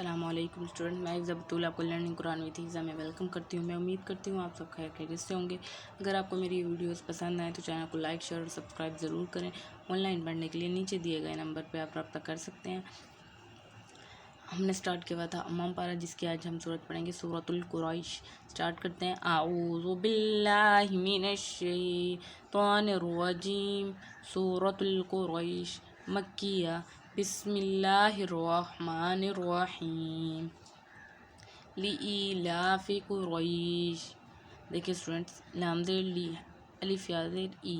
السلام علیکم اسٹوڈنٹ، میں ضبط آپ کو لرننگ قرآن وتھ حفظہ میں ویلکم کرتی ہوں۔ میں امید کرتی ہوں آپ سب خیر خیریت سے ہوں گے۔ اگر آپ کو میری ویڈیوز پسند آئیں تو چینل کو لائک، شیئر اور سبسکرائب ضرور کریں۔ آن لائن پڑھنے کے لیے نیچے دیے گئے نمبر پہ آپ رابطہ کر سکتے ہیں۔ ہم نے سٹارٹ کیا تھا امام پارہ، جس کی آج ہم سورت پڑھیں گے، سورۃ القریش۔ سٹارٹ کرتے ہیں۔ اعوذ باللہ من الشیطان الرجیم۔ سورۃ القریش مکیہ۔ بسم اللہ الرحمن الرحیم۔ لإیلاف قریش۔ دیکھیں اسٹوڈنٹس، لام زیر لی، الف یا زیر ای،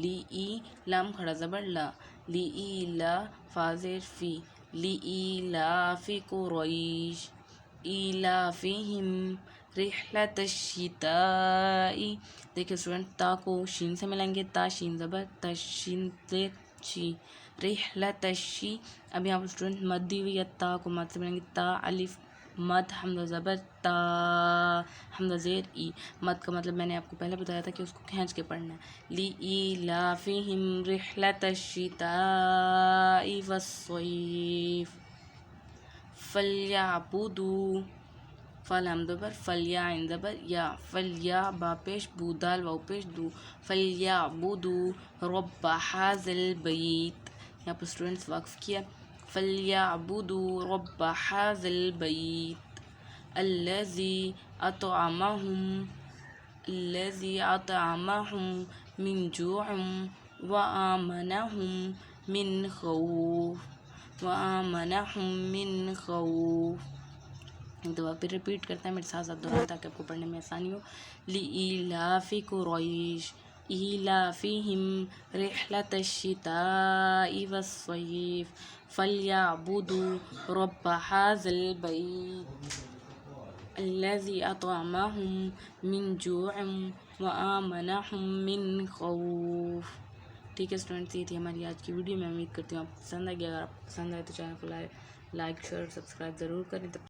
لی لام کھڑا زبر لا، لإیلا فا زیر فی، لإیلاف قریش ایلافہم رحلۃ الشتاء۔ دیکھیں اسٹوڈنٹ، تا کو شین سے ملائیں گے، تا شین زبر، تشین زیر شی، رحلۃ الشی۔ اب یہاں پر اسٹوڈنٹ مد دی ہوئی ہے، تا کو مد سے ملائیں گے، تا الف مد حمزہ زبر تا، حمزہ زیر ای۔ مد کا مطلب میں نے آپ کو پہلے بتایا تھا کہ اس کو کھینچ کے پڑھنا ہے۔ لإیلافہم رحلۃ الشتاء والصیف فلیعبدوا، فا لام زبر، فلیا عین زبر یا، فلیا با پیش بو دال واو پیش دو، فلیعبدوا رب ھذا البیت۔ یہاں پر اسٹوڈنٹس وقف کیا، فلیعبدوا رب ھذا البیت الذی اطعمہم من جوع وآمنہم من خوف۔ ایک دفعہ پھر ریپیٹ کرتے ہیں، میرے ساتھ ساتھ دہرائیں تاکہ آپ کو پڑھنے میں آسانی ہو۔ لإیلاف قریش ایلافہم رحلۃ الشتاء والصیف فلیعبدوا رب ھذا البیت الذی اطعمہم من جوع وآمنہم من خوف۔ ٹھیک ہے اسٹوڈنٹس، یہ تھی ہماری آج کی ویڈیو۔ میں امید کرتی ہوں آپ کو پسند آئے گی۔ اگر آپ کو پسند آئے تو چینل کو لائک، شیئر اور سبسکرائب ضرور کریں۔